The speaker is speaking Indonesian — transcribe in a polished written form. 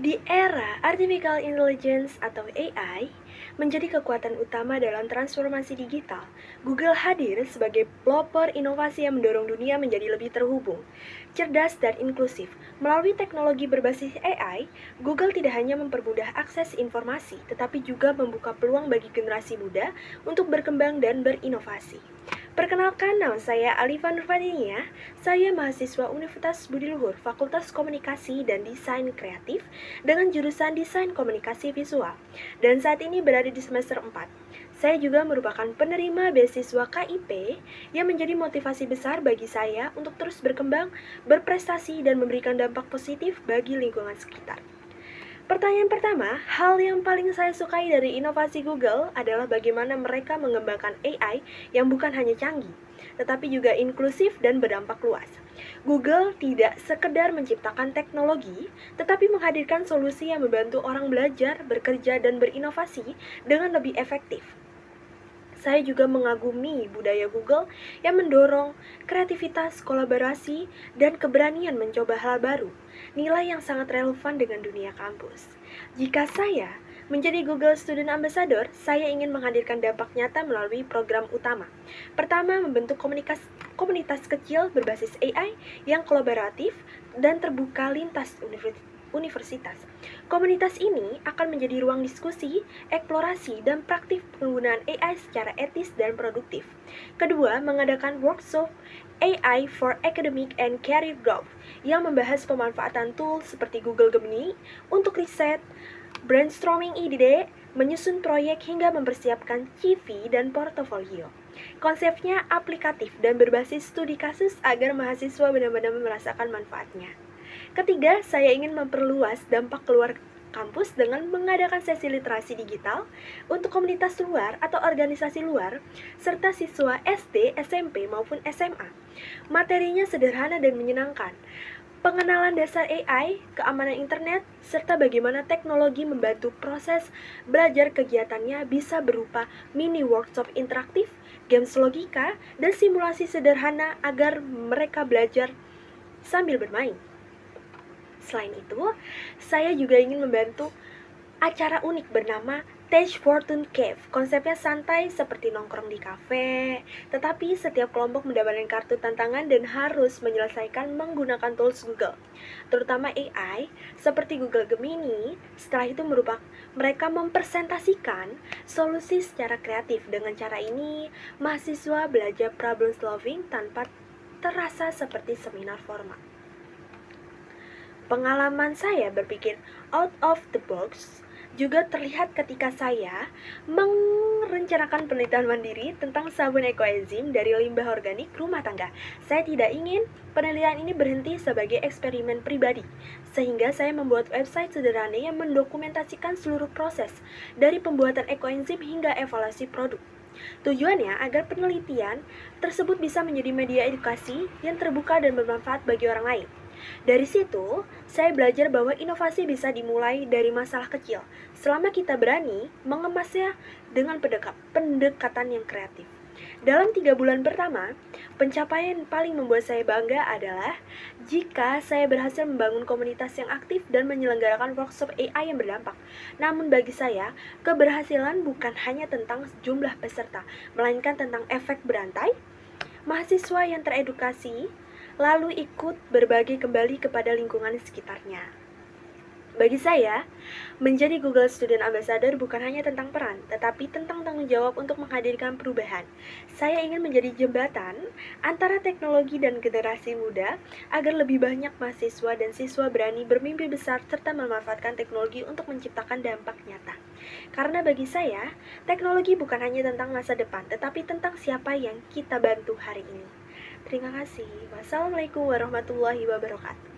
Di era Artificial Intelligence atau AI menjadi kekuatan utama dalam transformasi digital, Google hadir sebagai pelopor inovasi yang mendorong dunia menjadi lebih terhubung, cerdas dan inklusif. Melalui teknologi berbasis AI, Google tidak hanya mempermudah akses informasi, tetapi juga membuka peluang bagi generasi muda untuk berkembang dan berinovasi. Perkenalkan, nama saya Alifa Nurfadinia. Saya mahasiswa Universitas Budi Luhur, Fakultas Komunikasi dan Desain Kreatif dengan jurusan Desain Komunikasi Visual. Dan saat ini berada di semester 4. Saya juga merupakan penerima beasiswa KIP yang menjadi motivasi besar bagi saya untuk terus berkembang, berprestasi, dan memberikan dampak positif bagi lingkungan sekitar. Pertanyaan pertama, hal yang paling saya sukai dari inovasi Google adalah bagaimana mereka mengembangkan AI yang bukan hanya canggih, tetapi juga inklusif dan berdampak luas. Google tidak sekedar menciptakan teknologi, tetapi menghadirkan solusi yang membantu orang belajar, bekerja, dan berinovasi dengan lebih efektif. Saya juga mengagumi budaya Google yang mendorong kreativitas, kolaborasi, dan keberanian mencoba hal baru, nilai yang sangat relevan dengan dunia kampus. Jika saya menjadi Google Student Ambassador, saya ingin menghadirkan dampak nyata melalui program utama. Pertama, membentuk komunitas kecil berbasis AI yang kolaboratif dan terbuka lintas universitas. Komunitas ini akan menjadi ruang diskusi, eksplorasi, dan praktik penggunaan AI secara etis dan produktif. Kedua, mengadakan workshop AI for Academic and Career Growth yang membahas pemanfaatan tools seperti Google Gemini untuk riset, brainstorming ide, menyusun proyek hingga mempersiapkan CV dan portofolio. Konsepnya aplikatif dan berbasis studi kasus agar mahasiswa benar-benar merasakan manfaatnya. Ketiga, saya ingin memperluas dampak keluar kampus dengan mengadakan sesi literasi digital untuk komunitas luar atau organisasi luar, serta siswa SD, SMP, maupun SMA. Materinya sederhana dan menyenangkan. Pengenalan dasar AI, keamanan internet, serta bagaimana teknologi membantu proses belajar kegiatannya bisa berupa mini workshop interaktif, games logika, dan simulasi sederhana agar mereka belajar sambil bermain. Selain itu, saya juga ingin membantu acara unik bernama Tage Fortune Cave. Konsepnya santai seperti nongkrong di kafe, tetapi setiap kelompok mendapatkan kartu tantangan dan harus menyelesaikan menggunakan tools Google, terutama AI seperti Google Gemini. Setelah itu mereka mempresentasikan solusi secara kreatif. Dengan cara ini, mahasiswa belajar problem solving tanpa terasa seperti seminar formal. Pengalaman saya berpikir out of the box juga terlihat ketika saya merencanakan penelitian mandiri tentang sabun ekoenzim dari limbah organik rumah tangga. Saya tidak ingin penelitian ini berhenti sebagai eksperimen pribadi, sehingga saya membuat website sederhana yang mendokumentasikan seluruh proses dari pembuatan ekoenzim hingga evaluasi produk. Tujuannya agar penelitian tersebut bisa menjadi media edukasi yang terbuka dan bermanfaat bagi orang lain. Dari situ, saya belajar bahwa inovasi bisa dimulai dari masalah kecil, selama kita berani mengemasnya dengan pendekatan yang kreatif. Dalam 3 bulan pertama, pencapaian paling membuat saya bangga adalah jika saya berhasil membangun komunitas yang aktif dan menyelenggarakan workshop AI yang berdampak. Namun bagi saya, keberhasilan bukan hanya tentang jumlah peserta, melainkan tentang efek berantai, mahasiswa yang teredukasi, lalu ikut berbagi kembali kepada lingkungan sekitarnya. Bagi saya, menjadi Google Student Ambassador bukan hanya tentang peran, tetapi tentang tanggung jawab untuk menghadirkan perubahan. Saya ingin menjadi jembatan antara teknologi dan generasi muda agar lebih banyak mahasiswa dan siswa berani bermimpi besar serta memanfaatkan teknologi untuk menciptakan dampak nyata. Karena bagi saya, teknologi bukan hanya tentang masa depan, tetapi tentang siapa yang kita bantu hari ini. Terima kasih. Wassalamualaikum warahmatullahi wabarakatuh.